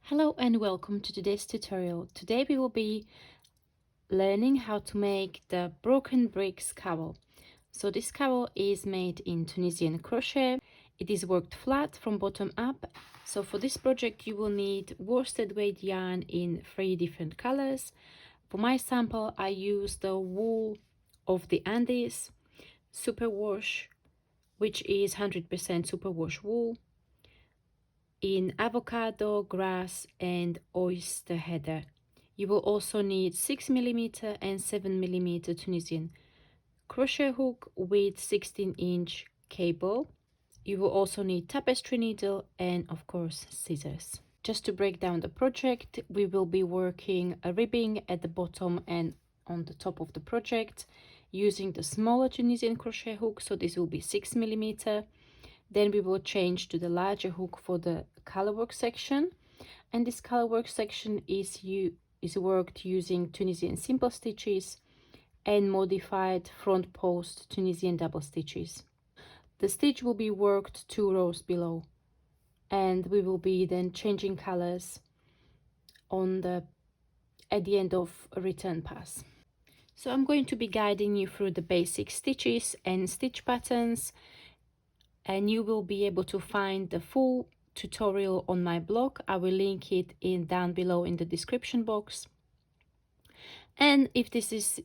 Hello and welcome to today's tutorial. Today we will be learning how to make the broken bricks cowl. So this cowl is made in Tunisian crochet. It is worked flat from bottom up. So for this project you will need worsted weight yarn in 3 different colors. For my sample I used the wool of the Andes, superwash, which is 100% superwash wool, in avocado, grass and oyster heather. You will also need 6mm and 7mm Tunisian crochet hook with 16-inch cable. You will also need tapestry needle and of course scissors. Just to break down the project, we will be working a ribbing at the bottom and on the top of the project using the smaller Tunisian crochet hook, so this will be 6mm. Then we will change to the larger hook for the colourwork section, and this colourwork section is worked using Tunisian simple stitches and modified front post Tunisian double stitches. The stitch will be worked 2 rows below, and we will be then changing colors at the end of a return pass. So I'm going to be guiding you through the basic stitches and stitch patterns, and you will be able to find the full tutorial on my blog. I will link it down below in the description box. And if this is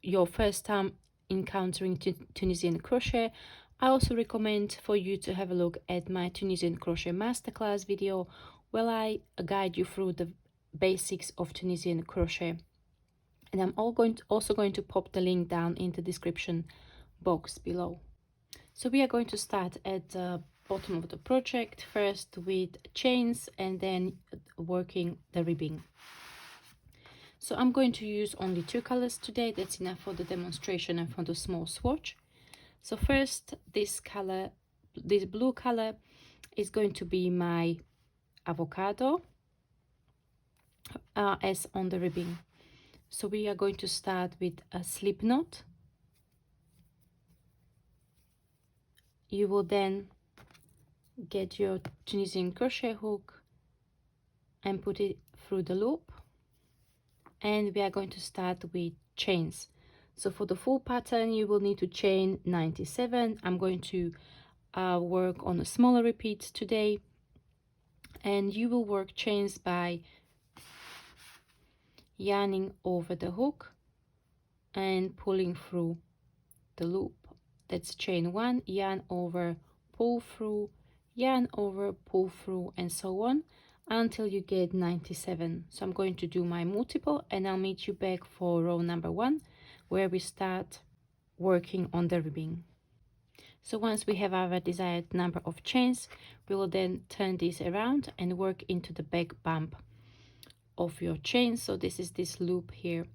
your first time encountering Tunisian crochet, I also recommend for you to have a look at my Tunisian crochet masterclass video, where I guide you through the basics of Tunisian crochet. And I'm also going to pop the link down in the description box below. So we are going to start at the bottom of the project, first with chains and then working the ribbing. So I'm going to use only 2 colors today. That's enough for the demonstration and for the small swatch. So first, this blue color is going to be my avocado as on the ribbing. So we are going to start with a slip knot. You will then get your Tunisian crochet hook and put it through the loop, and we are going to start with chains. So for the full pattern you will need to chain 97. I'm going to work on a smaller repeat today, and you will work chains by yarning over the hook and pulling through the loop. That's chain 1, yarn over, pull through, yarn over, pull through, and so on until you get 97. So I'm going to do my multiple and I'll meet you back for row number 1, where we start working on the ribbing. So once we have our desired number of chains, we will then turn this around and work into the back bump of your chain. So this is this loop here.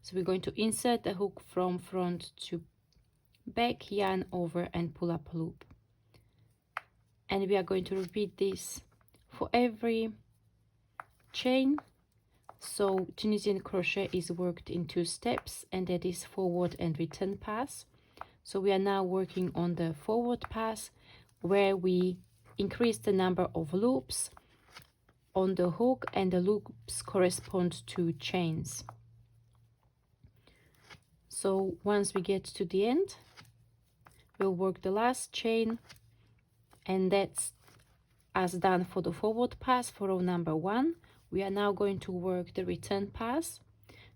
So we're going to insert the hook from front to back, yarn over and pull up a loop, and we are going to repeat this for every chain. So Tunisian crochet is worked in 2 steps, and that is forward and return pass. So we are now working on the forward pass, where we increase the number of loops on the hook, and the loops correspond to chains. So once we get to the end, we'll work the last chain, and that's as done for the forward pass for row number 1. We are now going to work the return pass.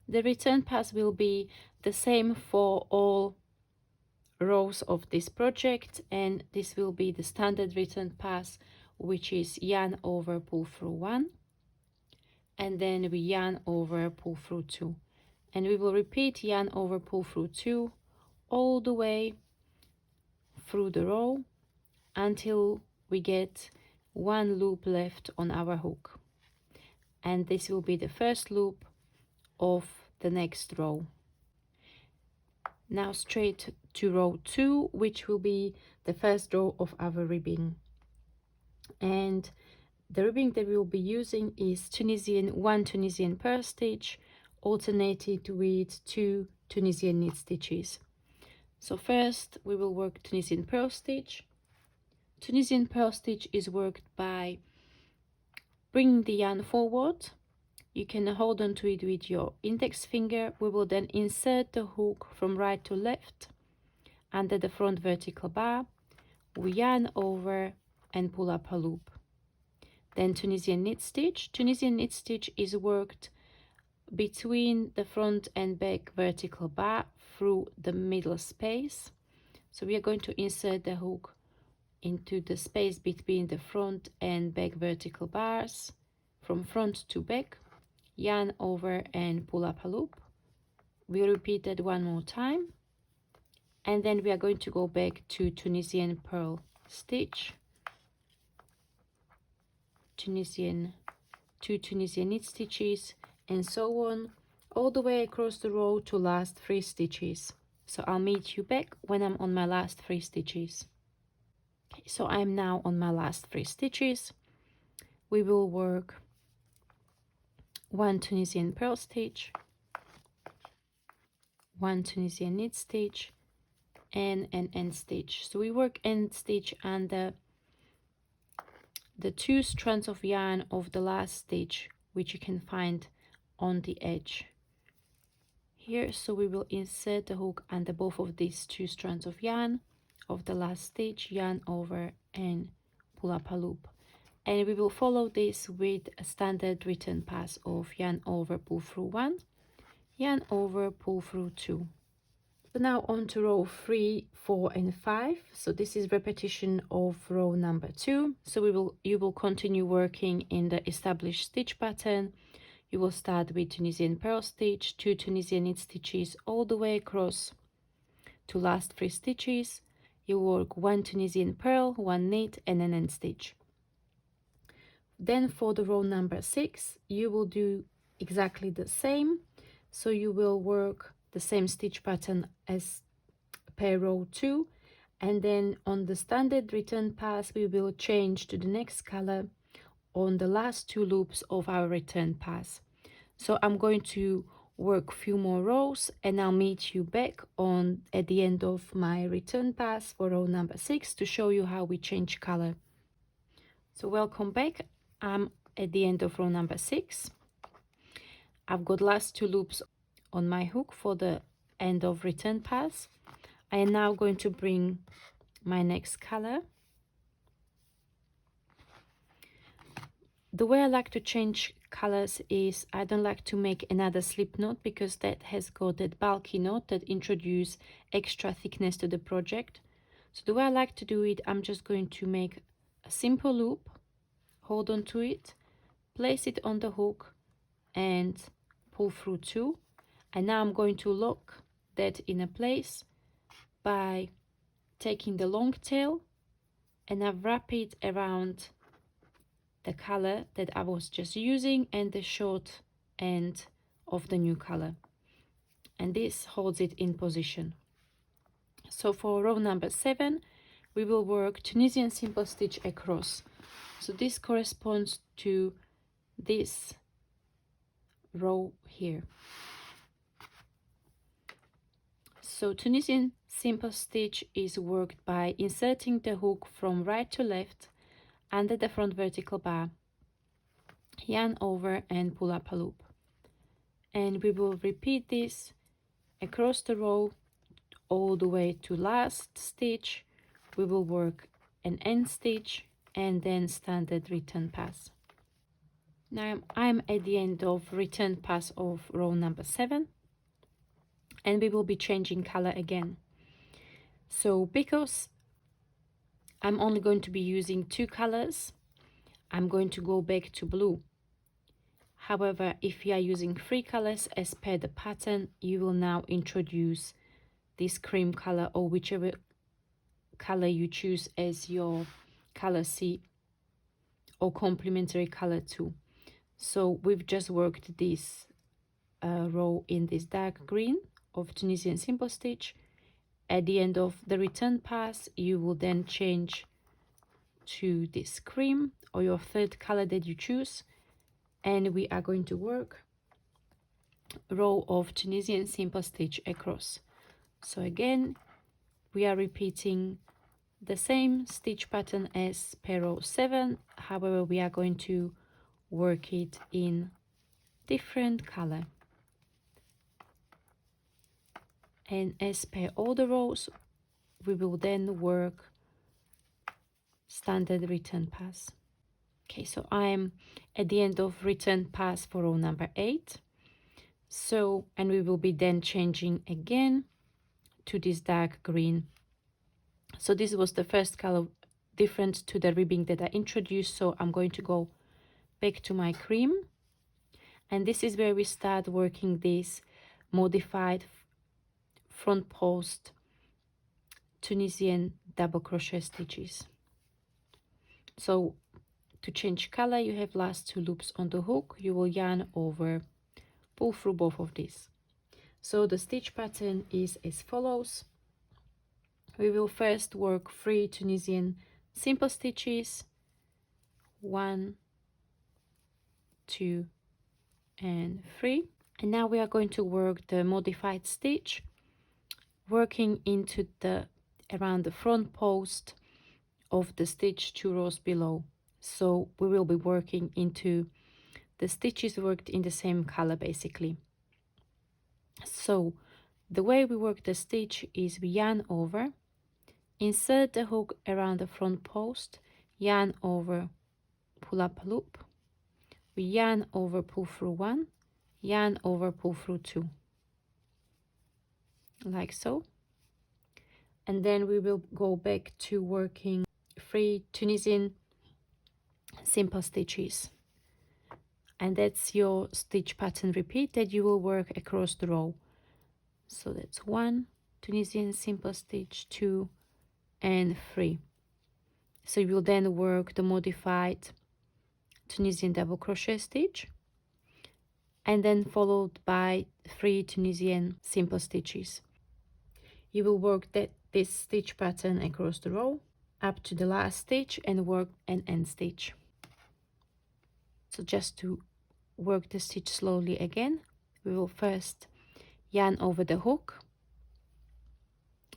The return pass will be the same for all rows of this project, and this will be the standard return pass, which is yarn over, pull through 1, and then we yarn over, pull through 2, and we will repeat yarn over, pull through 2 all the way through the row until we get 1 loop left on our hook, and this will be the first loop of the next row. Now straight to row 2, which will be the first row of our ribbing, and the ribbing that we will be using is 1 Tunisian purl stitch alternated with 2 Tunisian knit stitches. So first we will work Tunisian purl stitch. Tunisian purl stitch is worked by bring the yarn forward. You can hold on to it with your index finger. We will then insert the hook from right to left under the front vertical bar. We yarn over and pull up a loop. Then Tunisian knit stitch. Tunisian knit stitch is worked between the front and back vertical bar through the middle space. So we are going to insert the hook into the space between the front and back vertical bars from front to back, yarn over and pull up a loop. We repeat that one more time, and then we are going to go back to Tunisian purl stitch, Tunisian knit stitches, and so on all the way across the row to last 3 stitches. So I'll meet you back when I'm on my last 3 stitches. Okay, so I'm now on my last 3 stitches. We will work 1 Tunisian purl stitch, 1 Tunisian knit stitch, and an end stitch. So we work end stitch under the 2 strands of yarn of the last stitch, which you can find on the edge here. So we will insert the hook under both of these 2 strands of yarn of the last stitch, yarn over and pull up a loop. And we will follow this with a standard return pass of yarn over, pull through 1, yarn over, pull through 2. So now on to row 3, 4 and 5. So this is repetition of row number 2. So you will continue working in the established stitch pattern. You will start with Tunisian purl stitch, 2 Tunisian knit stitches all the way across to last 3 stitches. You work 1 Tunisian purl, 1 knit and an end stitch. Then for the row number 6, you will do exactly the same. So you will work the same stitch pattern as per row 2, and then on the standard return pass we will change to the next color on the last 2 loops of our return pass. So I'm going to work a few more rows and I'll meet you back at the end of my return pass for row number 6 to show you how we change color. So welcome back. I'm at the end of row number 6. I've got last 2 loops on my hook for the end of return pass. I am now going to bring my next color. The way I like to change colors is I don't like to make another slip knot because that has got that bulky knot that introduces extra thickness to the project. So the way I like to do it, I'm just going to make a simple loop, hold on to it, place it on the hook and pull through 2. And now I'm going to lock that in a place by taking the long tail and I wrap it around the color that I was just using and the short end of the new color. And this holds it in position. So for row number 7, we will work Tunisian simple stitch across. So this corresponds to this row here. So Tunisian simple stitch is worked by inserting the hook from right to left under the front vertical bar, yarn over and pull up a loop. And we will repeat this across the row all the way to last stitch. We will work an end stitch and then standard return pass. Now I'm at the end of return pass of row number 7. And we will be changing color again. So because I'm only going to be using 2 colors, I'm going to go back to blue. However, if you are using 3 colors as per the pattern, you will now introduce this cream color or whichever color you choose as your color C or complementary color 2. So we've just worked this row in this dark green of Tunisian simple stitch. At the end of the return pass, you will then change to this cream or your 3rd color that you choose, and we are going to work a row of Tunisian simple stitch across. So again, we are repeating the same stitch pattern as per row 7. However, we are going to work it in different color. And as per all the rows, we will then work standard return pass. Okay, so I'm at the end of return pass for row number 8. So, and we will be then changing again to this dark green. So this was the first color different to the ribbing that I introduced. So I'm going to go back to my cream. And this is where we start working this modified front post Tunisian double crochet stitches. So to change color, you have last 2 loops on the hook. You will yarn over, pull through both of these. So the stitch pattern is as follows. We will first work 3 Tunisian simple stitches, 1, 2, and 3. And now we are going to work the modified stitch, working into the around the front post of the stitch 2 rows below. So we will be working into the stitches worked in the same color basically. So the way we work the stitch is we yarn over, insert the hook around the front post, yarn over, pull up a loop, we yarn over, pull through 1, yarn over, pull through 2, like so. And then we will go back to working 3 Tunisian simple stitches, and that's your stitch pattern repeat that you will work across the row. So that's 1 Tunisian simple stitch, 2, and 3. So you will then work the modified Tunisian double crochet stitch, and then followed by 3 Tunisian simple stitches. You will work this stitch pattern across the row up to the last stitch and work an end stitch. So just to work the stitch slowly again, we will first yarn over the hook,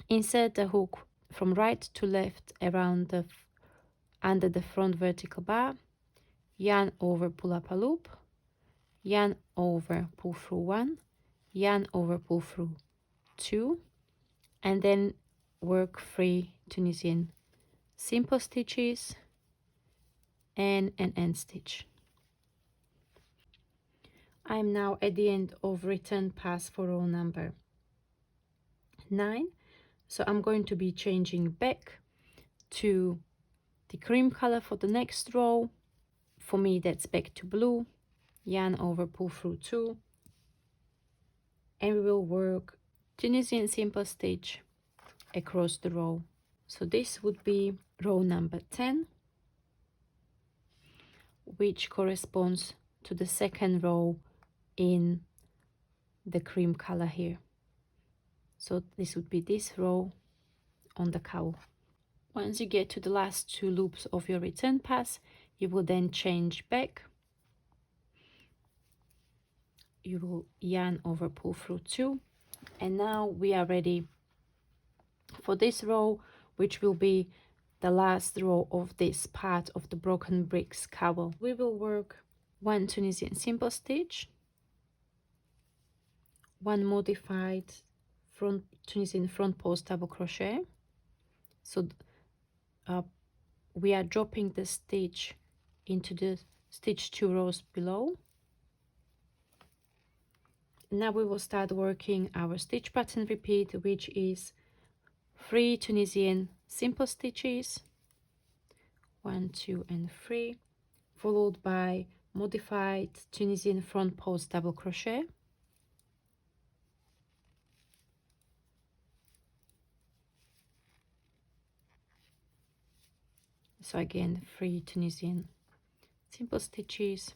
insert the hook from right to left around the under the front vertical bar, yarn over, pull up a loop, yarn over, pull through 1, yarn over, pull through 2, and then work 3 Tunisian simple stitches and an end stitch. I'm now at the end of return pass for row number 9. So I'm going to be changing back to the cream color for the next row. For me, that's back to blue, yarn over, pull through 2, and we will work Tunisian simple stitch across the row. So this would be row number 10, which corresponds to the second row in the cream color here. So this would be this row on the cowl. Once you get to the last 2 loops of your return pass, you will then change back. You will yarn over, pull through 2, and now we are ready for this row, which will be the last row of this part of the broken bricks cowl. We will work 1 Tunisian simple stitch, 1 modified Tunisian front post double crochet. So we are dropping the stitch into the stitch 2 rows below. Now we will start working our stitch pattern repeat, which is 3 Tunisian simple stitches, 1, 2, and 3, followed by modified Tunisian front post double crochet, so again 3 Tunisian simple stitches,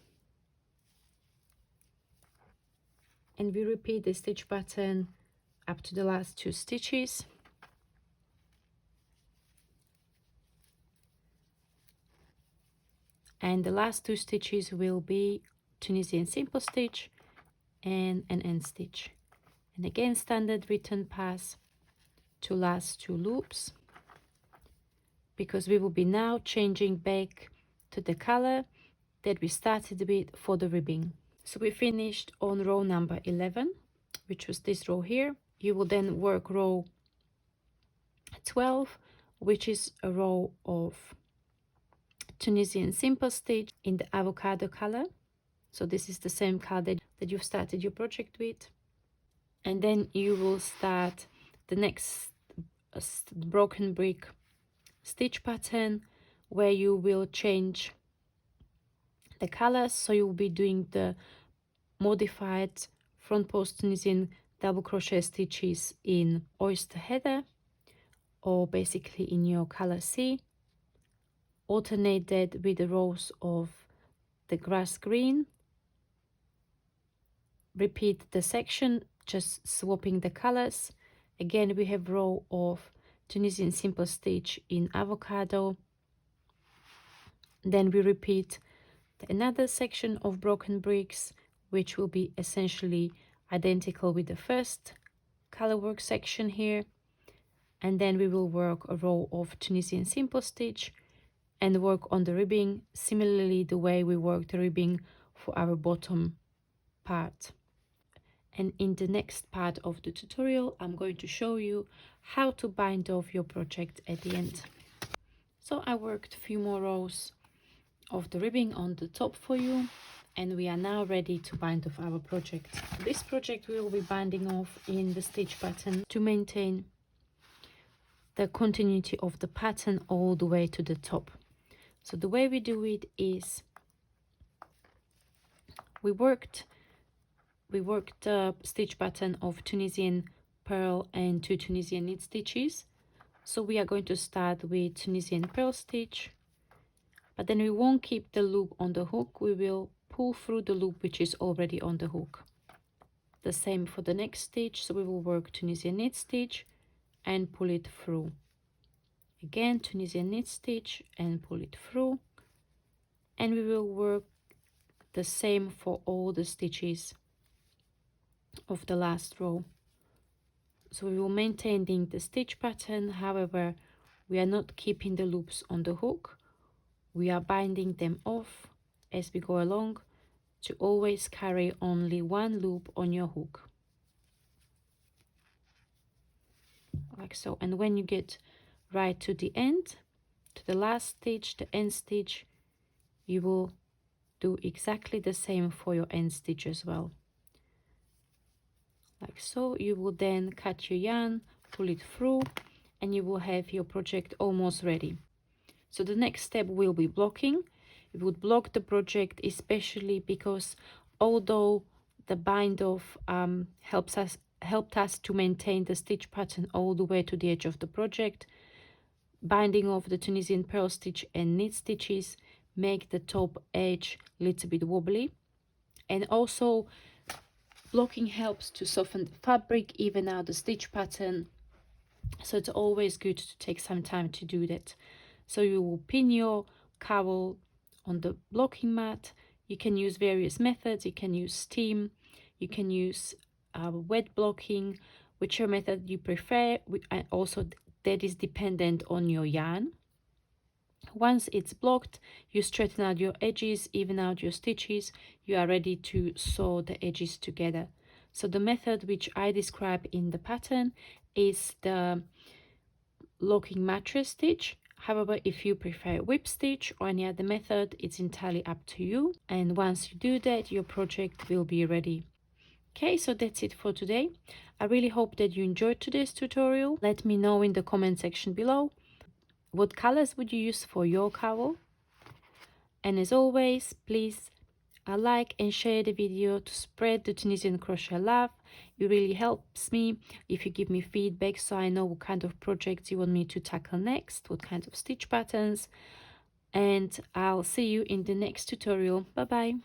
and we repeat the stitch pattern up to the last 2 stitches. And the last 2 stitches will be Tunisian simple stitch and an end stitch, and again standard return pass to last 2 loops, because we will be now changing back to the color that we started with for the ribbing. So we finished on row number 11, which was this row here. You will then work row 12, which is a row of Tunisian simple stitch in the avocado color. So this is the same color that you've started your project with. And then you will start the next broken brick stitch pattern, where you will change the colors. So you'll be doing the modified front post Tunisian double crochet stitches in oyster heather, or basically in your color C, alternated with the rows of the grass green. Repeat the section, just swapping the colors. Again, we have row of Tunisian simple stitch in avocado. Then we repeat another section of broken bricks, which will be essentially identical with the first colorwork section here. And then we will work a row of Tunisian simple stitch and work on the ribbing similarly the way we work the ribbing for our bottom part. And in the next part of the tutorial, I'm going to show you how to bind off your project at the end. So I worked a few more rows of the ribbing on the top for you, and we are now ready to bind off our project. This project we will be binding off in the stitch pattern to maintain the continuity of the pattern all the way to the top. So the way we do it is we worked the stitch pattern of Tunisian purl and 2 Tunisian knit stitches. So we are going to start with Tunisian purl stitch, but then we won't keep the loop on the hook. We will pull through the loop which is already on the hook. The same for the next stitch. So we will work Tunisian knit stitch and pull it through. Again, Tunisian knit stitch and pull it through. And we will work the same for all the stitches of the last row. So we will maintain the stitch pattern, however we are not keeping the loops on the hook. We are binding them off as we go along to always carry only one loop on your hook, like so. And when you get right to the end, to the last stitch, the end stitch, you will do exactly the same for your end stitch as well, like so. You will then cut your yarn, pull it through, and you will have your project almost ready. So the next step will be blocking. We would block the project, especially because although the bind off helped us to maintain the stitch pattern all the way to the edge of the project, binding off the Tunisian purl stitch and knit stitches make the top edge a little bit wobbly. And also blocking helps to soften the fabric, even out the stitch pattern. So it's always good to take some time to do that. So you will pin your cowl on the blocking mat. You can use various methods. You can use steam, you can use wet blocking, whichever method you prefer. And also that is dependent on your yarn. Once it's blocked, you straighten out your edges, even out your stitches. You are ready to sew the edges together. So the method which I describe in the pattern is the locking mattress stitch. However, if you prefer whip stitch or any other method, it's entirely up to you. And once you do that, your project will be ready. Okay, so that's it for today. I really hope that you enjoyed today's tutorial. Let me know in the comment section below what colors would you use for your cowl. And as always, please like and share the video to spread the Tunisian crochet love. It really helps me if you give me feedback, so I know what kind of projects you want me to tackle next, what kind of stitch patterns. And I'll see you in the next tutorial. Bye bye.